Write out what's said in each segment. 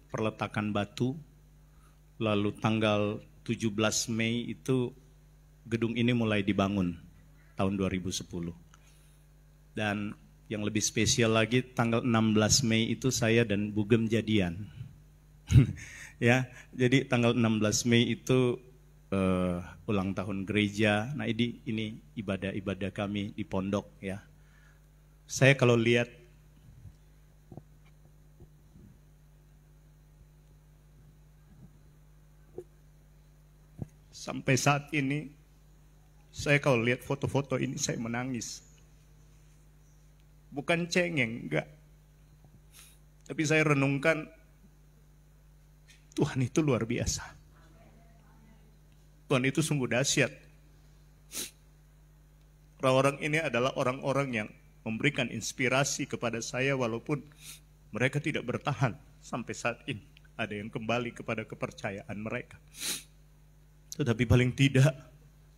perletakan batu, lalu tanggal 17 Mei itu gedung ini mulai dibangun tahun 2010. Dan yang lebih spesial lagi, tanggal 16 Mei itu saya dan Bugem jadian. Ya, jadi tanggal 16 Mei itu ulang tahun gereja. Nah, ini ibadah-ibadah kami di pondok ya. Saya kalau lihat sampai saat ini, saya kalau lihat foto-foto ini saya menangis. Bukan cengeng, enggak. Tapi saya renungkan, Tuhan itu luar biasa. Tuhan itu sungguh dahsyat. Orang-orang ini adalah orang-orang yang memberikan inspirasi kepada saya walaupun mereka tidak bertahan sampai saat ini. Ada yang kembali kepada kepercayaan mereka. Tetapi paling tidak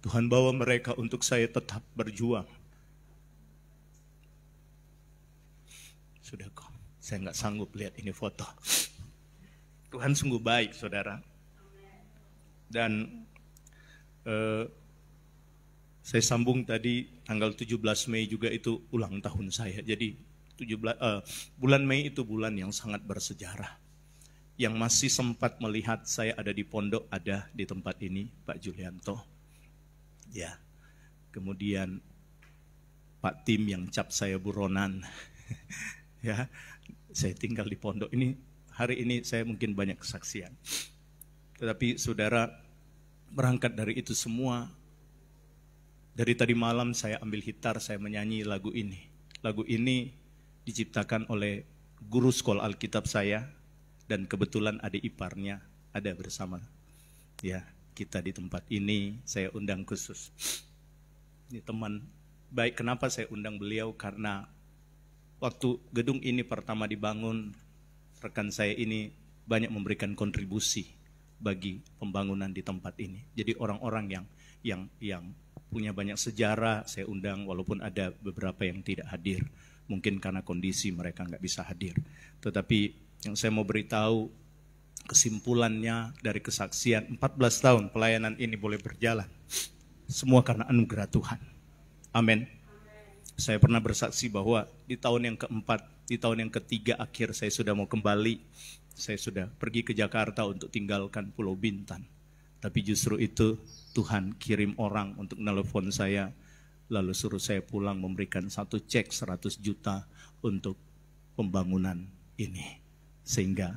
Tuhan bawa mereka untuk saya tetap berjuang. Sudah kok, saya nggak sanggup lihat ini foto. Tuhan sungguh baik, saudara. Dan saya sambung tadi tanggal 17 Mei juga itu ulang tahun saya. Jadi bulan Mei itu bulan yang sangat bersejarah. Yang masih sempat melihat saya ada di pondok, ada di tempat ini Pak Julianto. Ya. Kemudian Pak Tim yang cap saya buronan. Ya. Saya tinggal di pondok ini. Hari ini saya mungkin banyak kesaksian. Tetapi saudara, berangkat dari itu semua, dari tadi malam saya ambil gitar, saya menyanyi lagu ini. Lagu ini diciptakan oleh guru sekolah Alkitab saya, dan kebetulan adik iparnya ada bersama ya kita di tempat ini. Saya undang khusus. Ini teman baik. Kenapa saya undang beliau? Karena waktu gedung ini pertama dibangun, rekan saya ini banyak memberikan kontribusi bagi pembangunan di tempat ini. Jadi orang-orang yang punya banyak sejarah saya undang, walaupun ada beberapa yang tidak hadir. Mungkin karena kondisi mereka nggak bisa hadir. Tetapi yang saya mau beritahu, kesimpulannya dari kesaksian 14 tahun pelayanan ini boleh berjalan. Semua karena anugerah Tuhan. Amin. Saya pernah bersaksi bahwa di tahun yang keempat, di tahun yang ketiga akhir saya sudah mau kembali. Saya sudah pergi ke Jakarta untuk tinggalkan Pulau Bintan. Tapi justru itu Tuhan kirim orang untuk nelpon saya, lalu suruh saya pulang memberikan satu cek 100 juta untuk pembangunan ini. Sehingga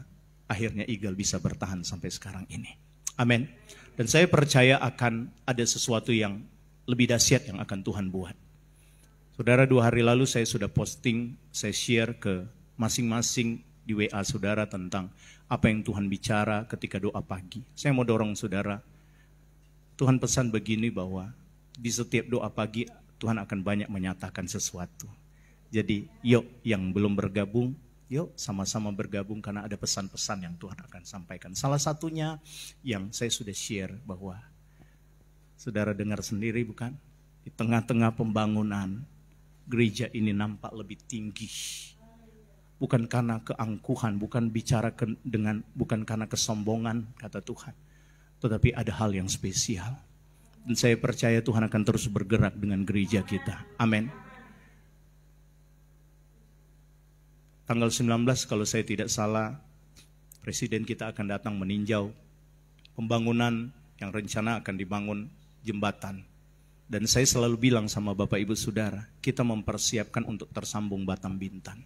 akhirnya Eagle bisa bertahan sampai sekarang ini. Amin. Dan saya percaya akan ada sesuatu yang lebih dahsyat yang akan Tuhan buat. Saudara, 2 hari lalu saya sudah posting, saya share ke masing-masing di WA saudara tentang apa yang Tuhan bicara ketika doa pagi. Saya mau dorong saudara, Tuhan pesan begini bahwa di setiap doa pagi Tuhan akan banyak menyatakan sesuatu. Jadi yuk yang belum bergabung, yuk sama-sama bergabung karena ada pesan-pesan yang Tuhan akan sampaikan. Salah satunya yang saya sudah share bahwa saudara dengar sendiri bukan? Di tengah-tengah pembangunan gereja ini nampak lebih tinggi. Bukan karena keangkuhan, bukan bukan karena kesombongan, kata Tuhan. Tetapi ada hal yang spesial. Dan saya percaya Tuhan akan terus bergerak dengan gereja kita. Amin. Tanggal 19 kalau saya tidak salah, Presiden kita akan datang meninjau pembangunan yang rencana akan dibangun jembatan. Dan saya selalu bilang sama Bapak Ibu Saudara, kita mempersiapkan untuk tersambung Batam Bintan.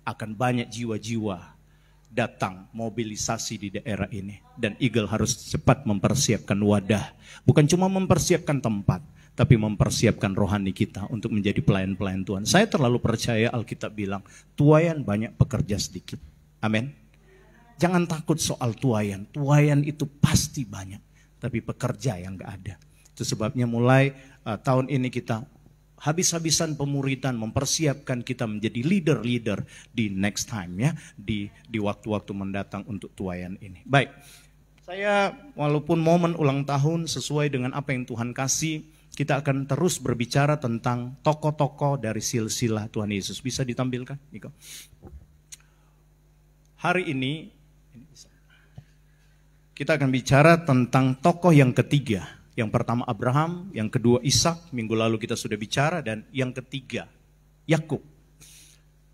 Akan banyak jiwa-jiwa datang mobilisasi di daerah ini. Dan Eagle harus cepat mempersiapkan wadah. Bukan cuma mempersiapkan tempat, tapi mempersiapkan rohani kita untuk menjadi pelayan-pelayan Tuhan. Saya terlalu percaya Alkitab bilang, tuaian banyak, pekerja sedikit. Amin. Jangan takut soal tuaian. Tuaian itu pasti banyak, tapi pekerja yang gak ada. Itu sebabnya mulai tahun ini kita habis-habisan pemuridan, mempersiapkan kita menjadi leader-leader di next time ya, di waktu-waktu mendatang untuk tuaian ini. Baik, saya walaupun momen ulang tahun sesuai dengan apa yang Tuhan kasih, kita akan terus berbicara tentang tokoh-tokoh dari silsilah Tuhan Yesus. Bisa ditampilkan, Niko? Hari ini Kita akan bicara tentang tokoh yang ketiga. Yang pertama Abraham, yang kedua Ishak, minggu lalu kita sudah bicara, dan yang ketiga Yakub.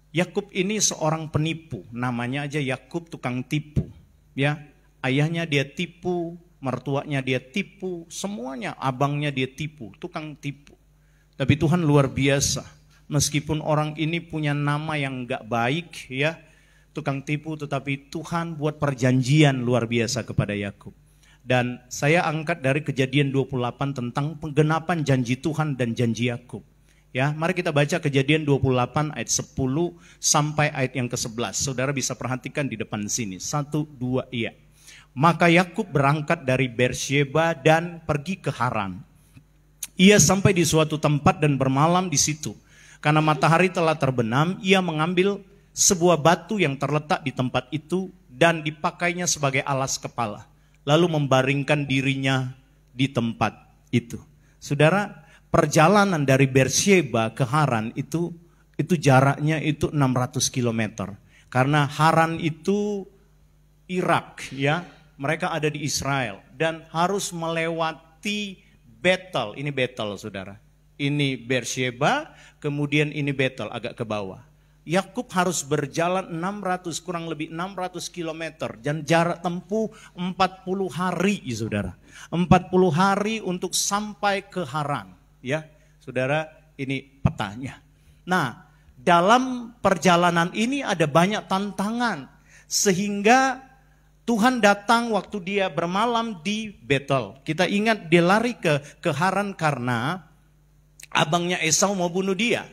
Yakub ini seorang penipu, namanya aja Yakub tukang tipu. Ya, ayahnya dia tipu, mertuanya dia tipu, semuanya abangnya dia tipu, tukang tipu. Tapi Tuhan luar biasa. Meskipun orang ini punya nama yang enggak baik, ya, tukang tipu, tetapi Tuhan buat perjanjian luar biasa kepada Yakub. Dan saya angkat dari Kejadian 28 tentang penggenapan janji Tuhan dan janji Yakub. Ya, mari kita baca Kejadian 28 ayat 10 sampai ayat yang ke-11. Saudara bisa perhatikan di depan sini. 1, 2, iya. Maka Yakub berangkat dari Beersheba dan pergi ke Haran. Ia sampai di suatu tempat dan bermalam di situ. Karena matahari telah terbenam, ia mengambil sebuah batu yang terletak di tempat itu dan dipakainya sebagai alas kepala. Lalu membaringkan dirinya di tempat itu. Saudara, perjalanan dari Beersheba ke Haran itu jaraknya itu 600 km. Karena Haran itu Irak, ya. Mereka ada di Israel dan harus melewati Betel. Ini Betel, saudara. Ini Beersheba, kemudian ini Betel agak ke bawah. Yakub harus berjalan kurang lebih 600 km dan jarak tempuh 40 hari, saudara. 40 hari untuk sampai ke Haran, ya. Saudara, ini petanya. Nah, dalam perjalanan ini ada banyak tantangan sehingga Tuhan datang waktu dia bermalam di Betel. Kita ingat dia lari ke Haran karena abangnya Esau mau bunuh dia.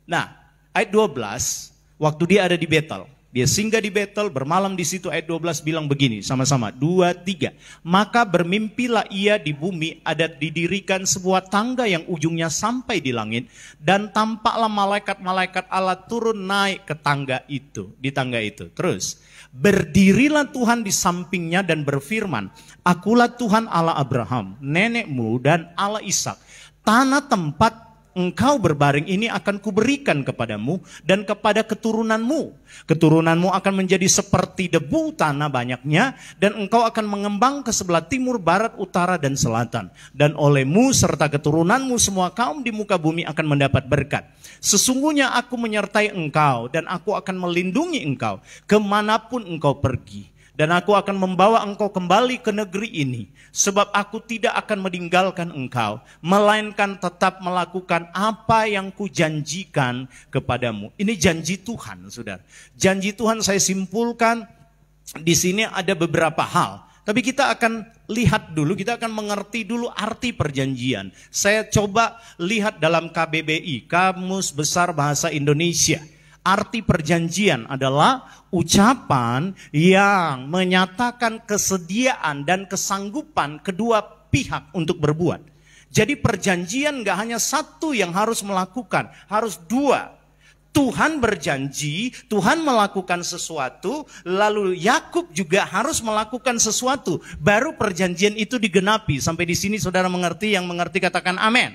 Nah, ayat 12, waktu dia ada di Betel, dia singgah di Betel, bermalam di situ. Ayat 12 bilang begini, sama-sama, 2, 3. Maka bermimpilah ia di bumi, ada didirikan sebuah tangga yang ujungnya sampai di langit, dan tampaklah malaikat-malaikat Allah turun naik ke tangga itu, di tangga itu. Terus, berdirilah Tuhan di sampingnya dan berfirman, akulah Tuhan Allah Abraham, nenekmu, dan Allah Ishak. Tanah tempat engkau berbaring ini akan kuberikan kepadamu dan kepada keturunanmu. Keturunanmu akan menjadi seperti debu tanah banyaknya, dan engkau akan mengembang ke sebelah timur, barat, utara, dan selatan. Dan olehmu serta keturunanmu semua kaum di muka bumi akan mendapat berkat. Sesungguhnya aku menyertai engkau dan aku akan melindungi engkau kemanapun engkau pergi. Dan aku akan membawa engkau kembali ke negeri ini. Sebab aku tidak akan meninggalkan engkau, melainkan tetap melakukan apa yang kujanjikan kepadamu. Ini janji Tuhan, saudara. Janji Tuhan saya simpulkan di sini ada beberapa hal. Tapi kita akan lihat dulu, kita akan mengerti dulu arti perjanjian. Saya coba lihat dalam KBBI, Kamus Besar Bahasa Indonesia. Arti perjanjian adalah ucapan yang menyatakan kesediaan dan kesanggupan kedua pihak untuk berbuat. Jadi perjanjian gak hanya satu yang harus melakukan, harus dua. Tuhan berjanji, Tuhan melakukan sesuatu, lalu Yakub juga harus melakukan sesuatu. Baru perjanjian itu digenapi. Sampai di sini saudara mengerti, yang mengerti katakan amin.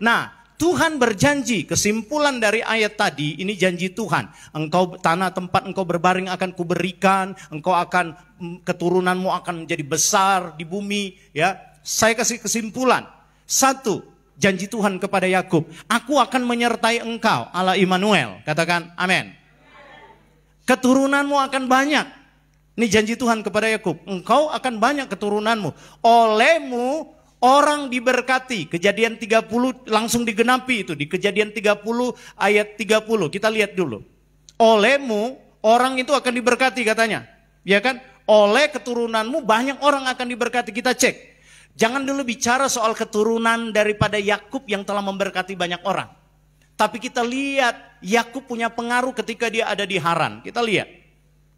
Nah, Tuhan berjanji, kesimpulan dari ayat tadi, ini janji Tuhan. Engkau, tanah tempat engkau berbaring akan kuberikan, engkau akan, keturunanmu akan menjadi besar di bumi. Ya, saya kasih kesimpulan. 1, janji Tuhan kepada Yakub, aku akan menyertai engkau, Allah Immanuel. Katakan amin. Keturunanmu akan banyak. Ini janji Tuhan kepada Yakub, engkau akan banyak keturunanmu. Olehmu orang diberkati. Kejadian 30 langsung digenapi itu. Di Kejadian 30 ayat 30. Kita lihat dulu. Olehmu orang itu akan diberkati katanya. Ya kan? Oleh keturunanmu banyak orang akan diberkati. Kita cek. Jangan dulu bicara soal keturunan daripada Yakub yang telah memberkati banyak orang. Tapi kita lihat Yakub punya pengaruh ketika dia ada di Haran. Kita lihat.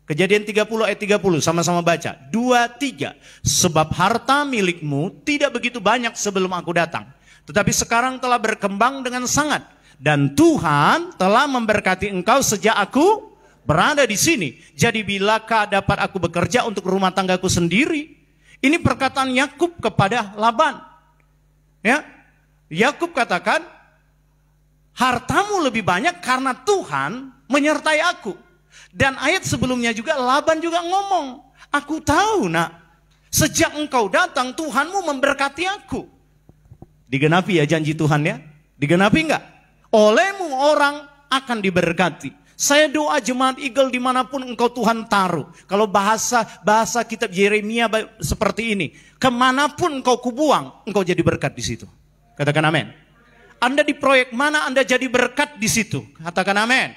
Kejadian 30 ayat 30, sama-sama baca. 2, 3. Sebab harta milikmu tidak begitu banyak sebelum aku datang, tetapi sekarang telah berkembang dengan sangat. Dan Tuhan telah memberkati engkau sejak aku berada di sini. Jadi bilakah dapat aku bekerja untuk rumah tanggaku sendiri? Ini perkataan Yakub kepada Laban. Ya, Yakub katakan, hartamu lebih banyak karena Tuhan menyertai aku. Dan ayat sebelumnya juga Laban juga ngomong, aku tahu nak, sejak engkau datang Tuhanmu memberkati aku. Digenapi ya janji Tuhan ya? Digenapi enggak? Olehmu orang akan diberkati. Saya doa jemaat Eagle dimanapun engkau Tuhan taruh. Kalau bahasa kitab Yeremia seperti ini. Kemanapun engkau kubuang, engkau jadi berkat di situ. Katakan amin. Anda di proyek mana Anda jadi berkat di situ. Katakan amin.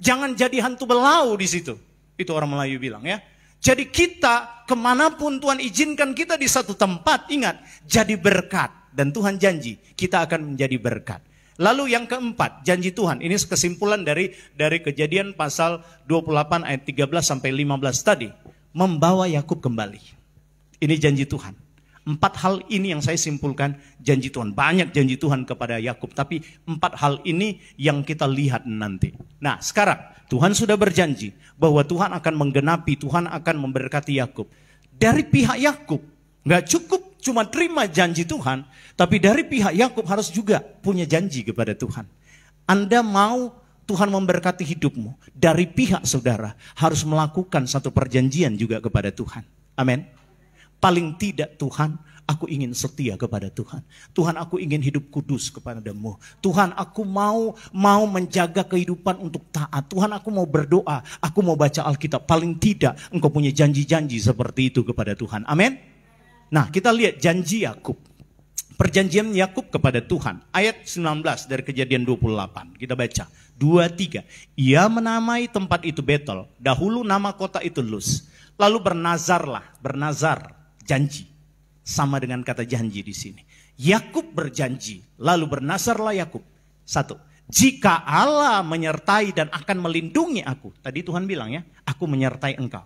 Jangan jadi hantu belau di situ. Itu orang Melayu bilang ya. Jadi kita kemanapun Tuhan izinkan kita di satu tempat, ingat, jadi berkat. Dan Tuhan janji kita akan menjadi berkat. Lalu yang keempat, janji Tuhan. Ini kesimpulan dari Kejadian pasal 28 ayat 13 sampai 15 tadi. Membawa Yakub kembali. Ini janji Tuhan. 4 hal ini yang saya simpulkan janji Tuhan. Banyak janji Tuhan kepada Yakub, tapi 4 hal ini yang kita lihat nanti. Nah, sekarang Tuhan sudah berjanji bahwa Tuhan akan menggenapi, Tuhan akan memberkati Yakub. Dari pihak Yakub, nggak cukup cuma terima janji Tuhan, tapi dari pihak Yakub harus juga punya janji kepada Tuhan. Anda mau Tuhan memberkati hidupmu, dari pihak saudara harus melakukan satu perjanjian juga kepada Tuhan. Amin. Paling tidak Tuhan, aku ingin setia kepada Tuhan. Tuhan, aku ingin hidup kudus kepadamu. Tuhan, aku mau menjaga kehidupan untuk taat. Tuhan, aku mau berdoa, aku mau baca Alkitab. Paling tidak engkau punya janji-janji seperti itu kepada Tuhan. Amin. Nah, kita lihat janji Yakub. Perjanjian Yakub kepada Tuhan. Ayat 19 dari Kejadian 28. Kita baca. 2-3. Ia menamai tempat itu Betel. Dahulu nama kota itu Luz. Lalu bernazar, janji. Sama dengan kata janji di sini. Yakub berjanji. Lalu bernazarlah Yakub. 1. Jika Allah menyertai dan akan melindungi aku. Tadi Tuhan bilang ya, aku menyertai engkau.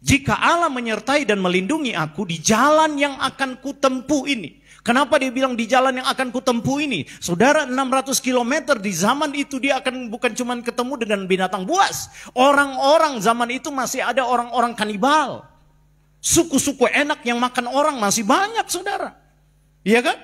Jika Allah menyertai dan melindungi aku di jalan yang akan kutempuh ini. Kenapa dia bilang di jalan yang akan kutempuh ini? Saudara, 600 km di zaman itu dia akan bukan cuma ketemu dengan binatang buas. Orang-orang zaman itu masih ada orang-orang kanibal. Suku-suku enak yang makan orang masih banyak, saudara. Iya kan?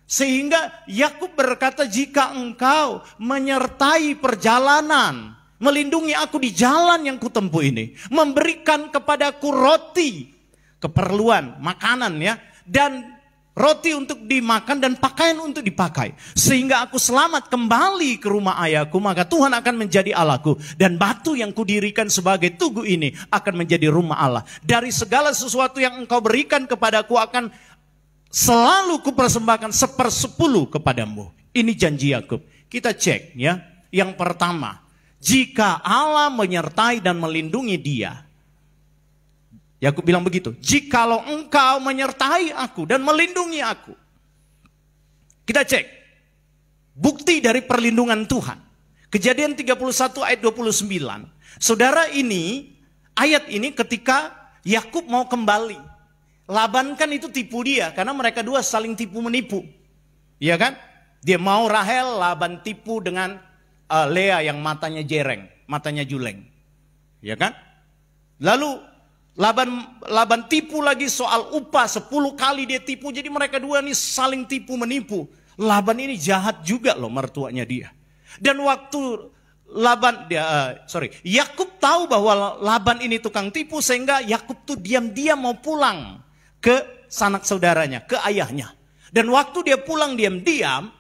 Sehingga Yakub berkata, jika engkau menyertai perjalanan, melindungi aku di jalan yang kutempuh ini, memberikan kepadaku roti, keperluan, makanan ya, dan roti untuk dimakan dan pakaian untuk dipakai, sehingga aku selamat kembali ke rumah ayahku, maka Tuhan akan menjadi Allahku, dan batu yang kudirikan sebagai tugu ini akan menjadi rumah Allah. Dari segala sesuatu yang engkau berikan kepadaku akan selalu kupersembahkan 1/10 kepadamu. Ini janji Yakub. Kita cek ya. Yang pertama, jika Allah menyertai dan melindungi dia, Yakub bilang begitu, jikalau engkau menyertai aku dan melindungi aku. Kita cek bukti dari perlindungan Tuhan. Kejadian 31 ayat 29. Saudara, ini ayat ini ketika Yakub mau kembali. Laban kan itu tipu dia, karena mereka dua saling tipu menipu. Iya kan? Dia mau Rahel, Laban tipu dengan Lea yang matanya jereng, matanya juleng. Ya kan? Lalu Laban tipu lagi soal upah, 10 kali dia tipu. Jadi mereka dua ini saling tipu menipu. Laban ini jahat juga loh mertuanya dia. Dan waktu Yakub tahu bahwa Laban ini tukang tipu, sehingga Yakub tuh diam-diam mau pulang ke sanak saudaranya, ke ayahnya. Dan waktu dia pulang diam-diam,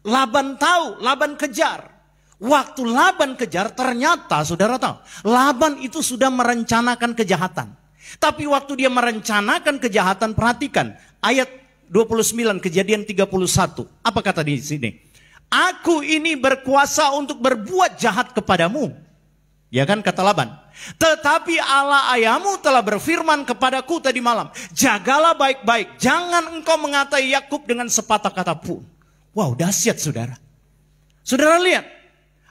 Laban tahu, Laban kejar. Waktu Laban kejar, ternyata saudara tahu, Laban itu sudah merencanakan kejahatan. Tapi waktu dia merencanakan kejahatan, perhatikan ayat 29 Kejadian 31. Apa kata di sini? Aku ini berkuasa untuk berbuat jahat kepadamu. Ya kan, kata Laban. Tetapi Allah ayahmu telah berfirman kepadaku tadi malam, jagalah baik-baik, jangan engkau mengatai Yakub dengan sepatah kata pun. Wow, dahsyat saudara. Saudara lihat,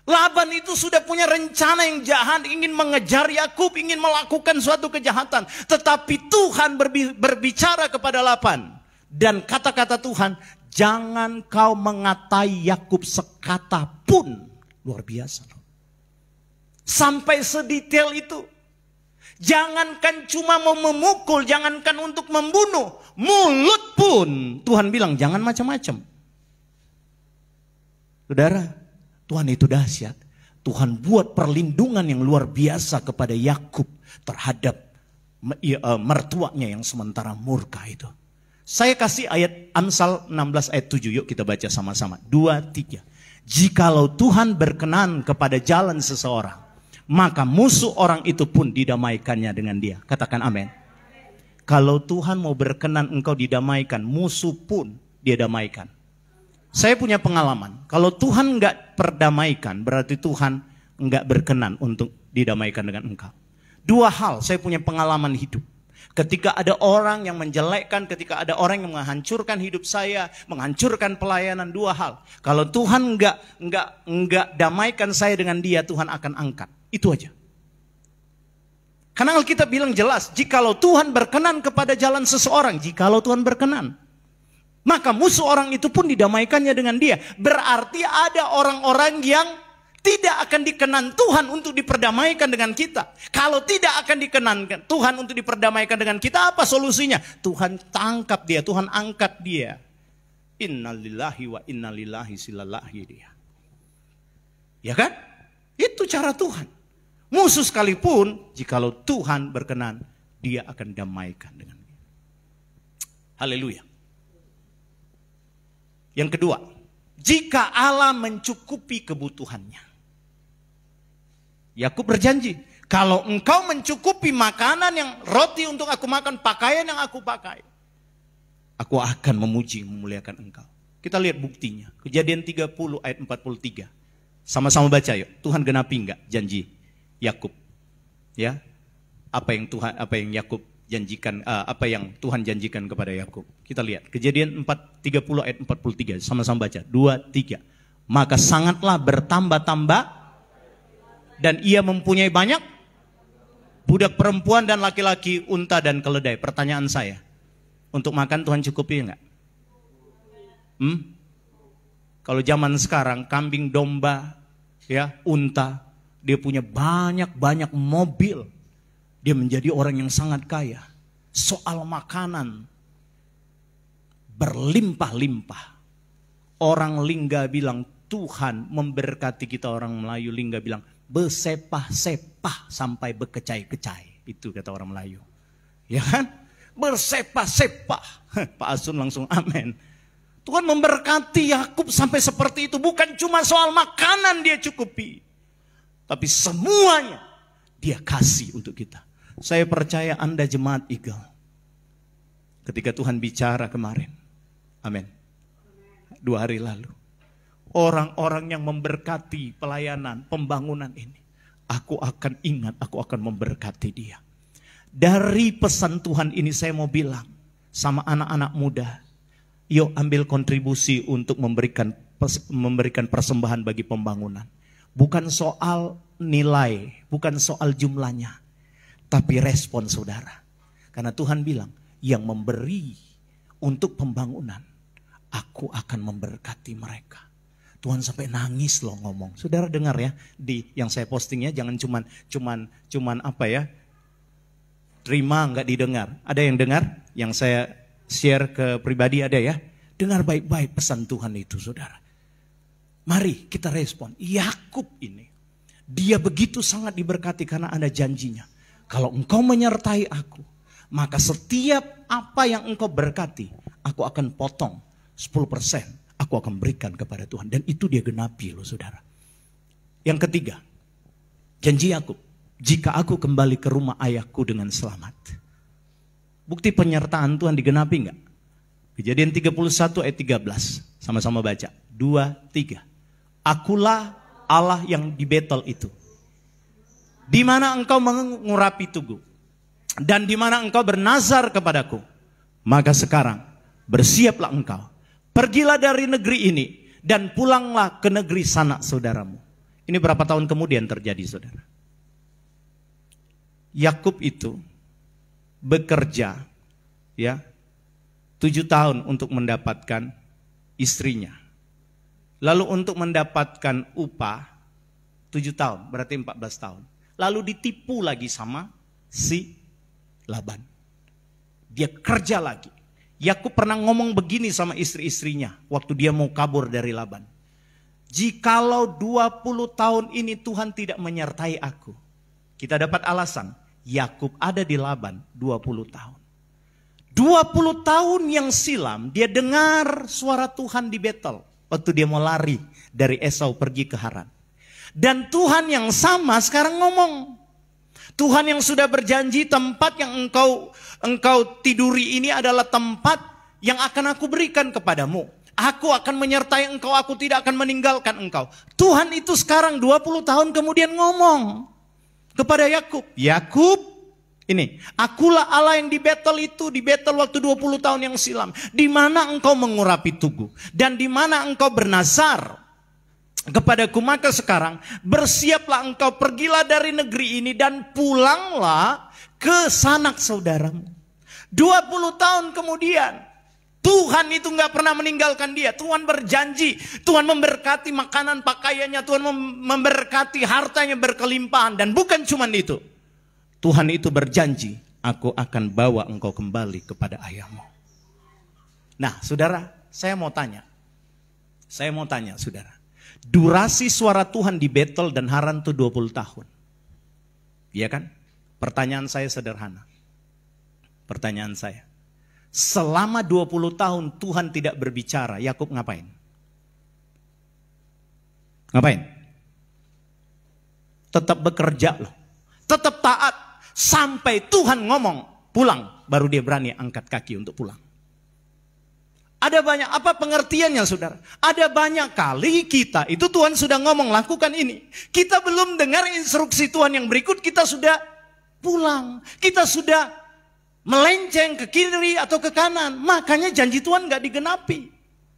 Laban itu sudah punya rencana yang jahat, ingin mengejar Yakub, ingin melakukan suatu kejahatan. Tetapi Tuhan berbicara kepada Laban. Dan kata-kata Tuhan, jangan kau mengatai Yakub sekata pun. Luar biasa loh. Sampai sedetail itu. Jangankan cuma mau memukul, jangankan untuk membunuh, mulut pun Tuhan bilang jangan macam-macam. Saudara, Tuhan itu dahsyat. Tuhan buat perlindungan yang luar biasa kepada Yakub terhadap mertuanya yang sementara murka itu. Saya kasih ayat Amsal 16 ayat 7, yuk kita baca sama-sama. 2, 3. Jikalau Tuhan berkenan kepada jalan seseorang, maka musuh orang itu pun didamaikannya dengan dia. Katakan amin. Kalau Tuhan mau berkenan engkau didamaikan, musuh pun dia damaikan. Saya punya pengalaman, kalau Tuhan enggak perdamaikan, berarti Tuhan enggak berkenan untuk didamaikan dengan engkau. 2 hal, saya punya pengalaman hidup. Ketika ada orang yang menjelekkan, ketika ada orang yang menghancurkan hidup saya, menghancurkan pelayanan, 2 hal. Kalau Tuhan enggak damaikan saya dengan dia, Tuhan akan angkat. Itu aja. Karena Alkitab bilang jelas, jikalau Tuhan berkenan kepada jalan seseorang, jikalau Tuhan berkenan, maka musuh orang itu pun didamaikannya dengan dia. Berarti ada orang-orang yang tidak akan dikenan Tuhan untuk diperdamaikan dengan kita. Kalau tidak akan dikenankan Tuhan untuk diperdamaikan dengan kita, apa solusinya? Tuhan tangkap dia, Tuhan angkat dia. Innalillahi wa innalillahi silalahi dia. Ya kan? Itu cara Tuhan. Musuh sekalipun, jikalau Tuhan berkenan, dia akan damaikan dengan dia. Haleluya. Yang kedua, jika Allah mencukupi kebutuhannya. Yakub berjanji, kalau engkau mencukupi makanan yang roti untuk aku makan, pakaian yang aku pakai, aku akan memuji, memuliakan engkau. Kita lihat buktinya. Kejadian 30 ayat 43. Sama-sama baca yuk. Tuhan genapi enggak janji Yakub? Ya. Apa yang Yakub janjikan, apa yang Tuhan janjikan kepada Yakub. Kita lihat Kejadian 30 ayat 43, sama-sama baca. 2, 3. Maka sangatlah bertambah-tambah dan ia mempunyai banyak budak perempuan dan laki-laki, unta dan keledai. Pertanyaan saya, untuk makan Tuhan cukupi enggak? Kalau zaman sekarang kambing domba, ya, unta, dia punya banyak mobil. Dia menjadi orang yang sangat kaya. Soal makanan berlimpah-limpah. Orang Lingga bilang Tuhan memberkati kita, orang Melayu Lingga bilang bersepah-sepah sampai bekecai-kecai. Itu kata orang Melayu. Ya kan? Bersepah-sepah. Pak Asun langsung amin. Tuhan memberkati Yakub sampai seperti itu. Bukan cuma soal makanan dia cukupi, tapi semuanya dia kasih untuk kita. Saya percaya Anda jemaat Eagle, ketika Tuhan bicara kemarin, amin, 2 hari lalu, orang-orang yang memberkati pelayanan, pembangunan ini, aku akan ingat, aku akan memberkati dia. Dari pesan Tuhan ini saya mau bilang sama anak-anak muda, yuk ambil kontribusi untuk memberikan persembahan bagi pembangunan. Bukan soal nilai, bukan soal jumlahnya, tapi respon saudara. Karena Tuhan bilang, yang memberi untuk pembangunan, aku akan memberkati mereka. Tuhan sampai nangis loh ngomong. Saudara dengar ya, di yang saya postingnya, jangan cuman apa ya, terima nggak didengar. Ada yang dengar? Yang saya share ke pribadi ada ya? Dengar baik-baik pesan Tuhan itu saudara. Mari kita respon. Yakub ini, dia begitu sangat diberkati karena ada janjinya. Kalau engkau menyertai aku, maka setiap apa yang engkau berkati, aku akan potong 10%. Aku akan berikan kepada Tuhan. Dan itu dia genapi loh saudara. Yang ketiga, janji Yakub, jika aku kembali ke rumah ayahku dengan selamat. Bukti penyertaan Tuhan digenapi enggak? Kejadian 31 ayat 13. Sama-sama baca. 2, 3. Akulah Allah yang di Betel itu, di mana engkau mengurapi tugu, dan di mana engkau bernazar kepadaku. Maka sekarang bersiaplah engkau, pergilah dari negeri ini, dan pulanglah ke negeri sanak saudaramu. Ini berapa tahun kemudian terjadi saudara? Yakub itu bekerja ya 7 tahun untuk mendapatkan istrinya. Lalu untuk mendapatkan upah 7 tahun, berarti 14 tahun. Lalu ditipu lagi sama si Laban. Dia kerja lagi. Yakub pernah ngomong begini sama istri-istrinya waktu dia mau kabur dari Laban. jikalau 20 tahun ini Tuhan tidak menyertai aku. Kita dapat alasan, Yakub ada di Laban 20 tahun. 20 tahun yang silam dia dengar suara Tuhan di Betel. Waktu dia mau lari dari Esau pergi ke Haran. Dan Tuhan yang sama sekarang ngomong. Tuhan yang sudah berjanji tempat yang engkau tiduri ini adalah tempat yang akan aku berikan kepadamu. Aku akan menyertai engkau, aku tidak akan meninggalkan engkau. Tuhan itu sekarang 20 tahun kemudian ngomong kepada Yakub. Yakub, ini, akulah Allah yang di Betel itu, di Betel waktu 20 tahun yang silam. Di mana engkau mengurapi tugu dan di mana engkau bernazar kepadaku, maka sekarang bersiaplah engkau, pergilah dari negeri ini dan pulanglah ke sanak saudaramu. 20 tahun kemudian Tuhan itu gak pernah meninggalkan dia. Tuhan berjanji, Tuhan memberkati makanan pakaiannya, Tuhan memberkati hartanya berkelimpahan. Dan bukan cuma itu, Tuhan itu berjanji, aku akan bawa engkau kembali kepada ayahmu. Nah saudara, saya mau tanya saudara, durasi suara Tuhan di Betel dan Haran itu 20 tahun. Iya kan? Pertanyaan saya sederhana. Pertanyaan saya, selama 20 tahun Tuhan tidak berbicara, Yakub ngapain? Ngapain? Tetap bekerja loh. Tetap taat. Sampai Tuhan ngomong, pulang. Baru dia berani angkat kaki untuk pulang. Ada banyak, apa pengertiannya saudara? Ada banyak kali kita, itu Tuhan sudah ngomong lakukan ini. Kita belum dengar instruksi Tuhan yang berikut, kita sudah pulang. Kita sudah melenceng ke kiri atau ke kanan. Makanya janji Tuhan gak digenapi.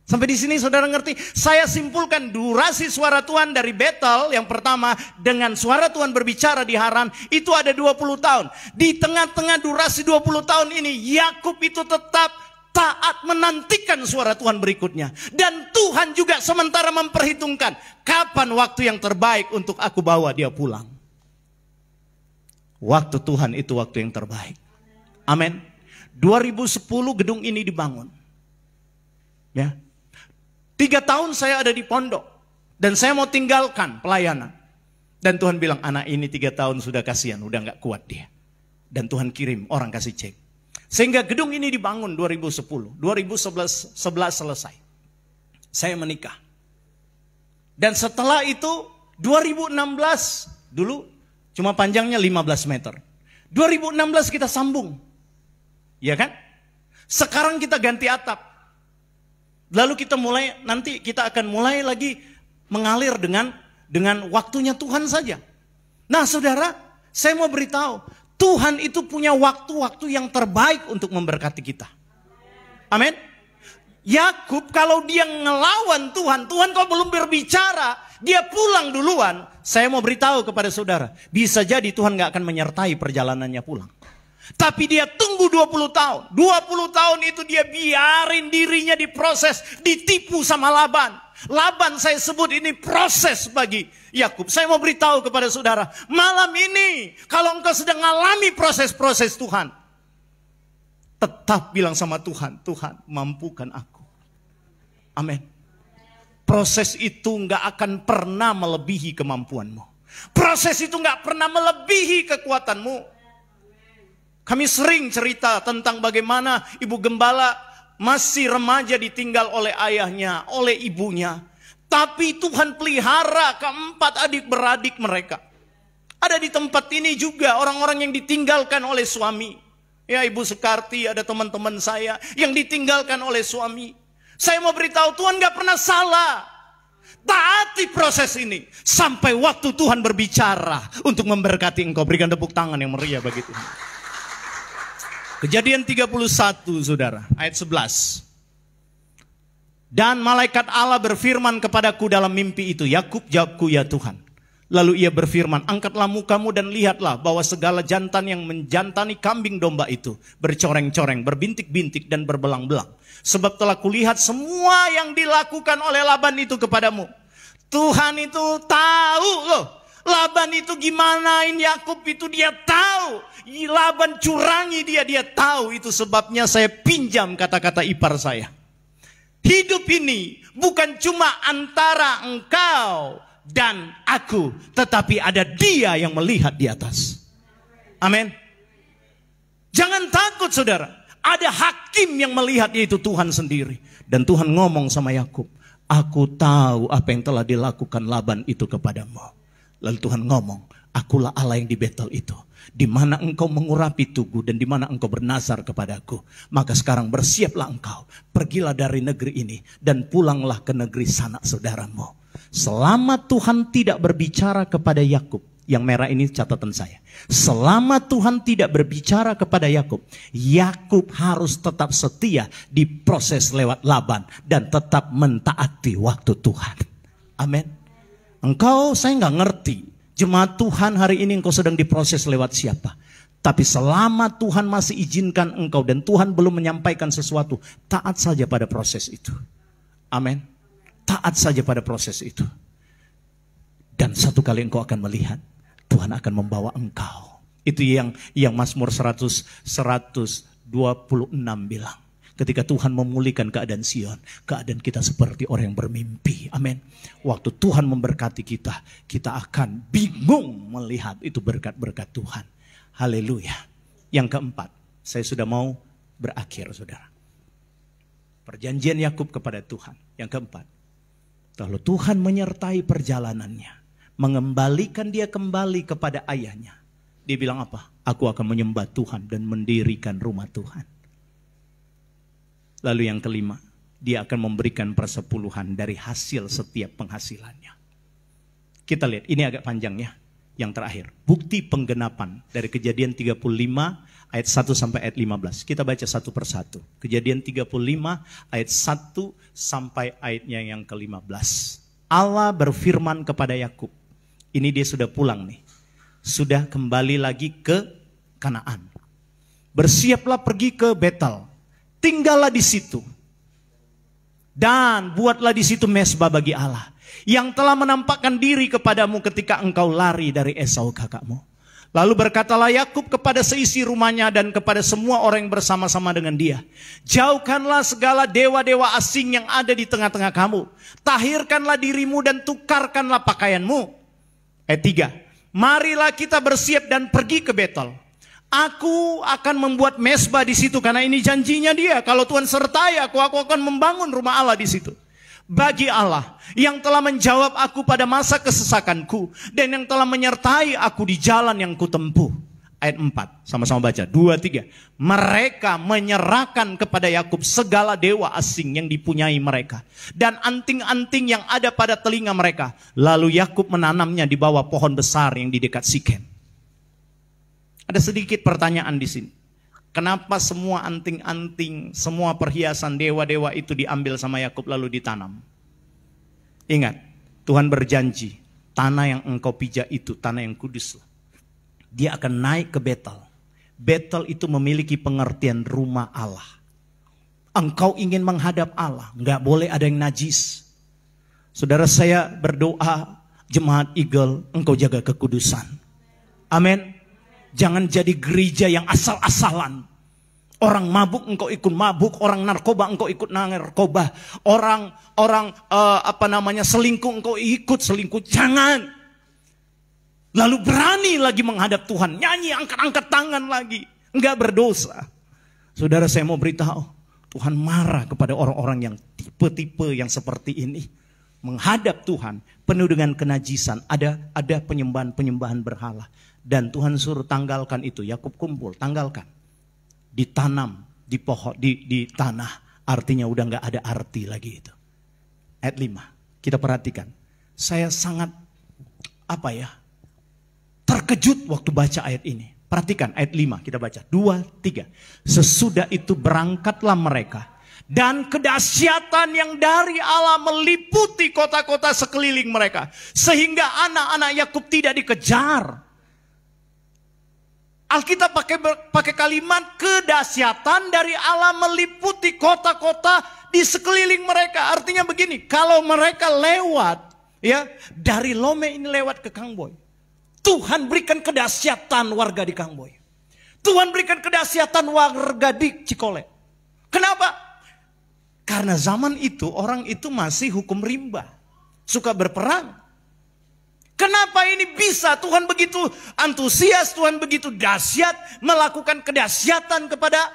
Sampai di sini saudara ngerti? Saya simpulkan durasi suara Tuhan dari Betel yang pertama dengan suara Tuhan berbicara di Haran itu ada 20 tahun. Di tengah-tengah durasi 20 tahun ini Yakub itu tetap taat menantikan suara Tuhan berikutnya. Dan Tuhan juga sementara memperhitungkan kapan waktu yang terbaik untuk aku bawa dia pulang. Waktu Tuhan itu waktu yang terbaik. Amin. 2010 gedung ini dibangun. Ya. 3 tahun saya ada di pondok. Dan saya mau tinggalkan pelayanan. Dan Tuhan bilang, anak ini 3 tahun sudah kasihan, udah gak kuat dia. Dan Tuhan kirim orang kasih cek. Sehingga gedung ini dibangun 2010. 2011 selesai. Saya menikah. Dan setelah itu 2016 dulu cuma panjangnya 15 meter. 2016 kita sambung. Ya kan? Sekarang kita ganti atap. Lalu kita mulai, nanti kita akan mulai lagi mengalir dengan waktunya Tuhan saja. Nah saudara, saya mau beritahu, Tuhan itu punya waktu-waktu yang terbaik untuk memberkati kita. Amin. Yakub kalau dia ngelawan Tuhan, Tuhan kalau belum berbicara, dia pulang duluan. Saya mau beritahu kepada saudara, bisa jadi Tuhan gak akan menyertai perjalanannya pulang. Tapi dia tunggu 20 tahun. 20 tahun itu dia biarin dirinya diproses, ditipu sama Laban. Laban saya sebut ini proses bagi Yakub. Saya mau beritahu kepada saudara, malam ini kalau engkau sedang mengalami proses-proses Tuhan, tetap bilang sama Tuhan, Tuhan mampukan aku. Amin. Proses itu gak akan pernah melebihi kemampuanmu. Proses itu gak pernah melebihi kekuatanmu. Kami sering cerita tentang bagaimana ibu gembala masih remaja ditinggal oleh ayahnya, oleh ibunya. Tapi Tuhan pelihara keempat adik beradik mereka. Ada di tempat ini juga orang-orang yang ditinggalkan oleh suami. Ya Ibu Sekarti, ada teman-teman saya yang ditinggalkan oleh suami. Saya mau beritahu Tuhan gak pernah salah. Taati proses ini sampai waktu Tuhan berbicara untuk memberkati engkau. Berikan tepuk tangan yang meriah bagi Tuhan. Kejadian 31 saudara, ayat 11. Dan malaikat Allah berfirman kepadaku dalam mimpi itu, Yakub, jawabku ya Tuhan. Lalu ia berfirman, angkatlah mukamu dan lihatlah bahwa segala jantan yang menjantani kambing domba itu bercoreng-coreng, berbintik-bintik dan berbelang-belang. Sebab telah kulihat semua yang dilakukan oleh Laban itu kepadamu. Tuhan itu tahu loh. Laban itu gimanain Yakub itu dia tahu. Laban curangi dia tahu. Itu sebabnya saya pinjam kata-kata ipar saya. Hidup ini bukan cuma antara engkau dan aku, tetapi ada Dia yang melihat di atas. Amin. Jangan takut saudara. Ada hakim yang melihat, yaitu Tuhan sendiri. Dan Tuhan ngomong sama Yakub, aku tahu apa yang telah dilakukan Laban itu kepadamu. Lalu Tuhan ngomong, akulah Allah yang di Betel itu, di mana engkau mengurapi tugu dan di mana engkau bernazar kepadaku. Maka sekarang bersiaplah engkau, pergilah dari negeri ini dan pulanglah ke negeri sanak saudaramu. Selama Tuhan tidak berbicara kepada Yakub, yang merah ini catatan saya. Selama Tuhan tidak berbicara kepada Yakub, Yakub harus tetap setia diproses lewat Laban dan tetap mentaati waktu Tuhan. Amin. Engkau, saya nggak ngerti. Jemaat Tuhan hari ini engkau sedang diproses lewat siapa. Tapi selama Tuhan masih izinkan engkau dan Tuhan belum menyampaikan sesuatu, taat saja pada proses itu. Amin. Taat saja pada proses itu. Dan satu kali engkau akan melihat, Tuhan akan membawa engkau. Itu yang Mazmur 126 bilang. Ketika Tuhan memulihkan keadaan Sion, keadaan kita seperti orang yang bermimpi. Amin. Waktu Tuhan memberkati kita, kita akan bingung melihat itu berkat-berkat Tuhan. Haleluya. Yang keempat, saya sudah mau berakhir saudara. Perjanjian Yakub kepada Tuhan. Yang keempat, lalu Tuhan menyertai perjalanannya, mengembalikan dia kembali kepada ayahnya. Dia bilang apa? Aku akan menyembah Tuhan dan mendirikan rumah Tuhan. Lalu yang kelima, dia akan memberikan persepuluhan dari hasil setiap penghasilannya. Kita lihat, ini agak panjang ya. Yang terakhir, bukti penggenapan dari Kejadian 35 ayat 1 sampai ayat 15. Kita baca satu persatu. Kejadian 35 ayat 1 sampai ayatnya yang ke-15. Allah berfirman kepada Yakub. Ini dia sudah pulang nih. Sudah kembali lagi ke Kanaan. Bersiaplah pergi ke Betel. Tinggallah di situ. Dan buatlah di situ mezbah bagi Allah, yang telah menampakkan diri kepadamu ketika engkau lari dari Esau kakakmu. Lalu berkatalah Yakub kepada seisi rumahnya dan kepada semua orang yang bersama-sama dengan dia, jauhkanlah segala dewa-dewa asing yang ada di tengah-tengah kamu. Tahirkanlah dirimu dan tukarkanlah pakaianmu. Ayat 3. Marilah kita bersiap dan pergi ke Betel. Aku akan membuat mezbah di situ karena ini janjinya dia. Kalau Tuhan sertai aku akan membangun rumah Allah di situ. Bagi Allah yang telah menjawab aku pada masa kesesakanku dan yang telah menyertai aku di jalan yang kutempuh. Ayat 4, sama-sama baca. 2, 3. Mereka menyerahkan kepada Yakub segala dewa asing yang dipunyai mereka dan anting-anting yang ada pada telinga mereka. Lalu Yakub menanamnya di bawah pohon besar yang di dekat Sikem. Ada sedikit pertanyaan di sini. Kenapa semua anting-anting, semua perhiasan dewa-dewa itu diambil sama Yakub lalu ditanam? Ingat, Tuhan berjanji, tanah yang engkau pijak itu tanah yang kudus. Dia akan naik ke Betel. Betel itu memiliki pengertian rumah Allah. Engkau ingin menghadap Allah, nggak boleh ada yang najis. Saudara, saya berdoa, jemaat Eagle, engkau jaga kekudusan. Amin. Jangan jadi gereja yang asal-asalan. Orang mabuk engkau ikut mabuk, orang narkoba engkau ikut narkoba, orang selingkuh engkau ikut selingkuh. Jangan. Lalu berani lagi menghadap Tuhan, nyanyi angkat-angkat tangan lagi, enggak berdosa. Saudara, saya mau beritahu, Tuhan marah kepada orang-orang yang tipe-tipe yang seperti ini. Menghadap Tuhan penuh dengan kenajisan, ada penyembahan-penyembahan berhala. Dan Tuhan suruh tanggalkan itu. Yakub kumpul, tanggalkan. Ditanam di pohon, di tanah. Artinya udah nggak ada arti lagi itu. Ayat 5. Kita perhatikan. Saya sangat terkejut waktu baca ayat ini. Perhatikan ayat 5, kita baca. 2, 3. Sesudah itu berangkatlah mereka. Dan kedahsyatan yang dari Allah meliputi kota-kota sekeliling mereka. Sehingga anak-anak Yakub tidak dikejar. Alkitab pakai kalimat kedahsyatan dari Allah meliputi kota-kota di sekeliling mereka. Artinya begini, kalau mereka lewat ya dari Lome ini lewat ke Kangboy, Tuhan berikan kedahsyatan warga di Kangboy. Tuhan berikan kedahsyatan warga di Cikole. Kenapa? Karena zaman itu orang itu masih hukum rimba. Suka berperang. Kenapa ini bisa? Tuhan begitu antusias, Tuhan begitu dahsyat melakukan kedahsyatan kepada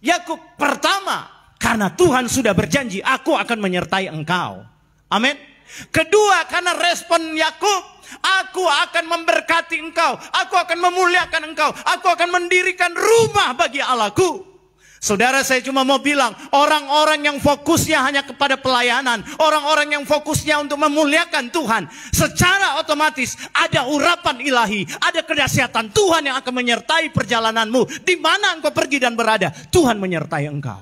Yakub. Pertama, karena Tuhan sudah berjanji, aku akan menyertai engkau. Amin. Kedua, karena respon Yakub, aku akan memberkati engkau, aku akan memuliakan engkau, aku akan mendirikan rumah bagi Allahku. Saudara, saya cuma mau bilang, orang-orang yang fokusnya hanya kepada pelayanan, orang-orang yang fokusnya untuk memuliakan Tuhan, secara otomatis ada urapan ilahi, ada kedahsyatan Tuhan yang akan menyertai perjalananmu. Di mana engkau pergi dan berada, Tuhan menyertai engkau.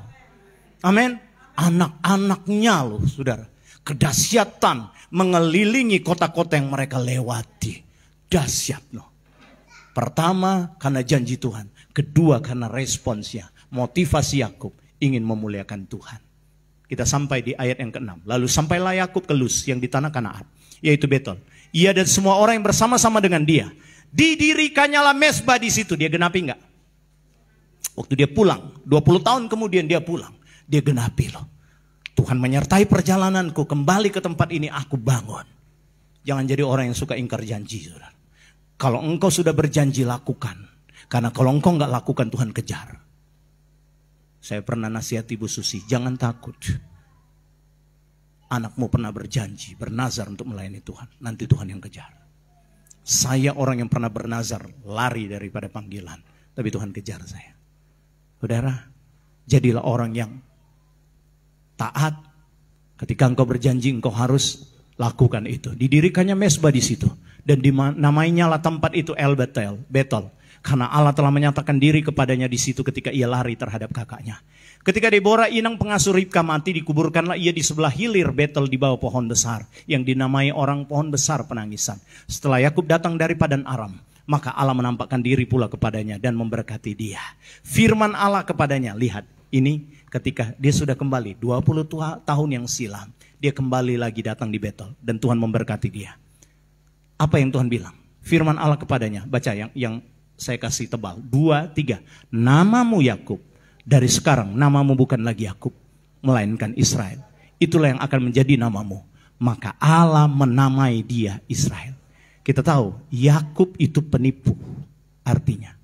Amin. Anak-anaknya loh, saudara. Kedahsyatan mengelilingi kota-kota yang mereka lewati. Dahsyat loh. Pertama, karena janji Tuhan. Kedua, karena responsnya. Motivasi Yakub ingin memuliakan Tuhan. Kita sampai di ayat yang ke-6. Lalu sampailah Yakub ke Luz yang di tanah Kanaan, yaitu Betel. Ia dan semua orang yang bersama-sama dengan dia. Didirikannya lah mesbah di situ. Dia genapi enggak? Waktu dia pulang, 20 tahun kemudian dia pulang. Dia genapi loh. Tuhan menyertai perjalananku, kembali ke tempat ini aku bangun. Jangan jadi orang yang suka ingkar janji, saudara. Kalau engkau sudah berjanji, lakukan. Karena kalau engkau enggak lakukan, Tuhan kejar. Saya pernah nasihat Ibu Susi, jangan takut. Anakmu pernah berjanji, bernazar untuk melayani Tuhan. Nanti Tuhan yang kejar. Saya orang yang pernah bernazar, lari daripada panggilan. Tapi Tuhan kejar saya. Saudara, jadilah orang yang taat. Ketika engkau berjanji, engkau harus lakukan itu. Didirikannya mesbah di situ. Dan namanya lah tempat itu El Betel, Betel. Karena Allah telah menyatakan diri kepadanya di situ ketika ia lari terhadap kakaknya. Ketika Deborah inang pengasuh Ribka mati, dikuburkanlah ia di sebelah hilir Betel di bawah pohon besar yang dinamai orang pohon besar penangisan. Setelah Yakub datang dari Padan Aram, maka Allah menampakkan diri pula kepadanya dan memberkati dia. Firman Allah kepadanya, lihat ini ketika dia sudah kembali 20 tahun yang silam, dia kembali lagi datang di Betel dan Tuhan memberkati dia. Apa yang Tuhan bilang? Firman Allah kepadanya, baca yang saya kasih tebal, 2, 3. Namamu Yakub, dari sekarang namamu bukan lagi Yakub, melainkan Israel. Itulah yang akan menjadi namamu. Maka Allah menamai dia Israel. Kita tahu Yakub itu penipu. Artinya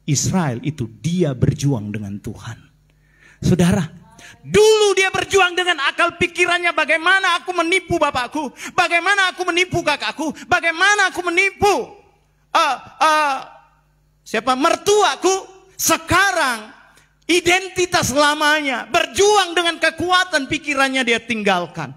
Israel itu dia berjuang dengan Tuhan. Saudara, dulu dia berjuang dengan akal pikirannya, bagaimana aku menipu bapakku, bagaimana aku menipu kakakku, bagaimana aku menipu mertuaku. Sekarang identitas lamanya, berjuang dengan kekuatan pikirannya dia tinggalkan.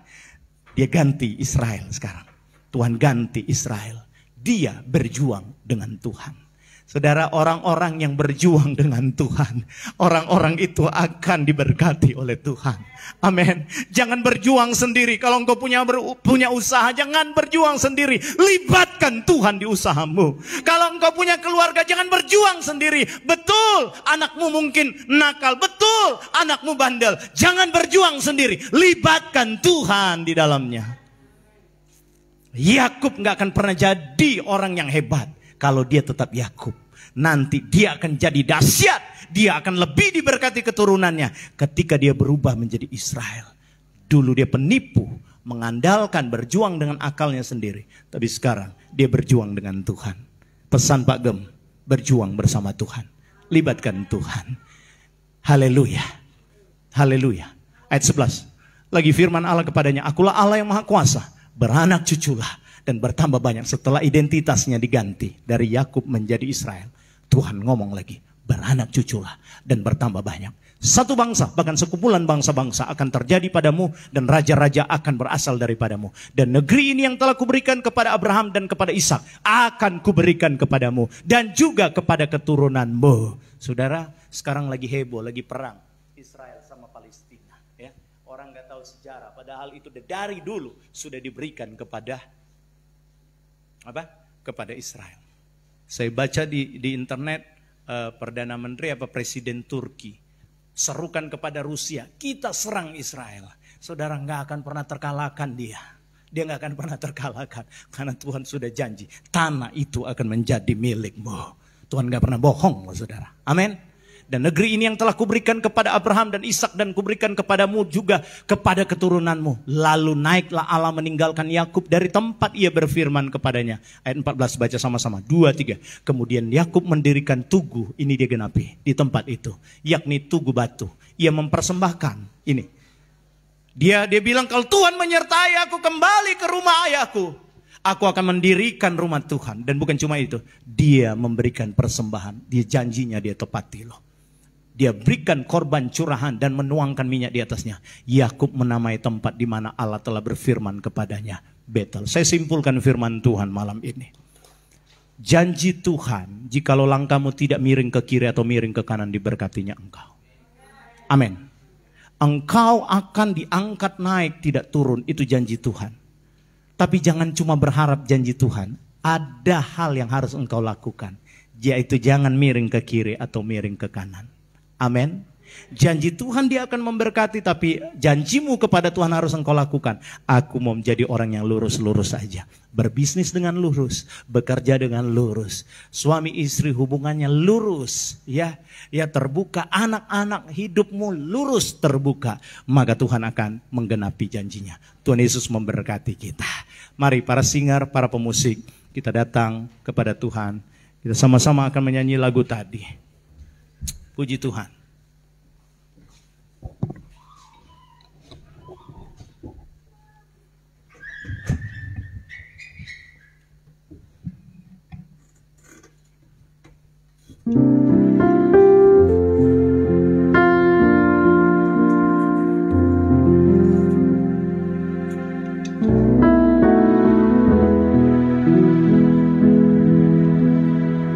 Dia ganti Israel sekarang. Tuhan ganti Israel. Dia berjuang dengan Tuhan. Saudara, orang-orang yang berjuang dengan Tuhan, orang-orang itu akan diberkati oleh Tuhan. Amin. Jangan berjuang sendiri. Kalau engkau punya usaha, jangan berjuang sendiri. Libatkan Tuhan di usahamu. Kalau engkau punya keluarga, jangan berjuang sendiri. Betul, anakmu mungkin nakal. Betul, anakmu bandel. Jangan berjuang sendiri. Libatkan Tuhan di dalamnya. Yakub gak akan pernah jadi orang yang hebat kalau dia tetap Yakub. Nanti dia akan jadi dahsyat. Dia akan lebih diberkati keturunannya ketika dia berubah menjadi Israel. Dulu dia penipu, mengandalkan, berjuang dengan akalnya sendiri. Tapi sekarang dia berjuang dengan Tuhan. Pesan Pak Gem, berjuang bersama Tuhan. Libatkan Tuhan. Haleluya. Haleluya. Ayat 11. Lagi firman Allah kepadanya, akulah Allah yang maha kuasa, beranak cuculah dan bertambah banyak. Setelah identitasnya diganti dari Yakub menjadi Israel, Tuhan ngomong lagi, beranak cuculah dan bertambah banyak. Satu bangsa, bahkan sekumpulan bangsa-bangsa akan terjadi padamu, dan raja-raja akan berasal daripadamu. Dan negeri ini yang telah kuberikan kepada Abraham dan kepada Ishak akan kuberikan kepadamu dan juga kepada keturunanmu. Saudara, sekarang lagi heboh, lagi perang Israel sama Palestina. Ya, orang nggak tahu sejarah, padahal itu dari dulu sudah diberikan kepada kepada Israel. Saya baca di internet, Perdana Menteri Presiden Turki serukan kepada Rusia, kita serang Israel. Saudara, nggak akan pernah terkalahkan dia. Dia nggak akan pernah terkalahkan karena Tuhan sudah janji tanah itu akan menjadi milikmu. Tuhan nggak pernah bohong, saudara. Amin. Dan negeri ini yang telah kuberikan kepada Abraham dan Ishak dan kuberikan kepadamu juga kepada keturunanmu. Lalu naiklah Allah meninggalkan Yakub dari tempat ia berfirman kepadanya. Ayat 14 baca sama-sama. 2, 3. Kemudian Yakub mendirikan tugu, ini dia genapi, di tempat itu. Yakni tugu batu. Ia mempersembahkan, ini. Dia bilang kalau Tuhan menyertai aku kembali ke rumah ayahku, aku akan mendirikan rumah Tuhan. Dan bukan cuma itu, dia memberikan persembahan. Dia janjinya dia tepati loh. Dia berikan korban curahan dan menuangkan minyak di atasnya. Yakub menamai tempat di mana Allah telah berfirman kepadanya, Betel. Saya simpulkan firman Tuhan malam ini. Janji Tuhan, jikalau langkahmu tidak miring ke kiri atau miring ke kanan, diberkatinya engkau. Amin. Engkau akan diangkat naik, tidak turun. Itu janji Tuhan. Tapi jangan cuma berharap janji Tuhan. Ada hal yang harus engkau lakukan. Yaitu jangan miring ke kiri atau miring ke kanan. Amin. Janji Tuhan dia akan memberkati, tapi janjimu kepada Tuhan harus engkau lakukan. Aku mau menjadi orang yang lurus-lurus saja. Berbisnis dengan lurus, bekerja dengan lurus. Suami istri hubungannya lurus, ya terbuka. Anak-anak hidupmu lurus terbuka. Maka Tuhan akan menggenapi janjinya. Tuhan Yesus memberkati kita. Mari para singer, para pemusik, kita datang kepada Tuhan. Kita sama-sama akan menyanyi lagu tadi. Puji Tuhan.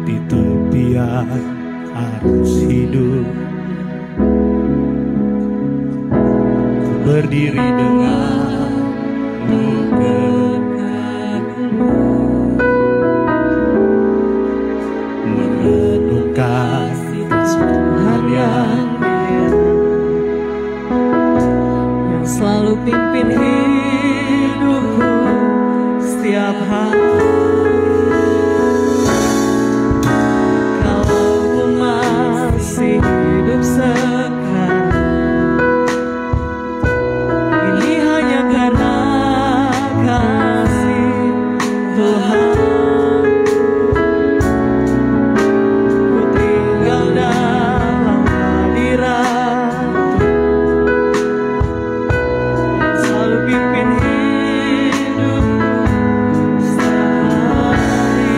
Di tepian arus hidup, ku berdiri denganmu merenungkan Tuhan yang selalu pimpin hidupku setiap hari. Hidup sekarang ini hanya karena kasih Tuhan. Ku tinggal dalam hadirat yang selalu pimpin hidup setiap hari.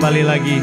Kembali lagi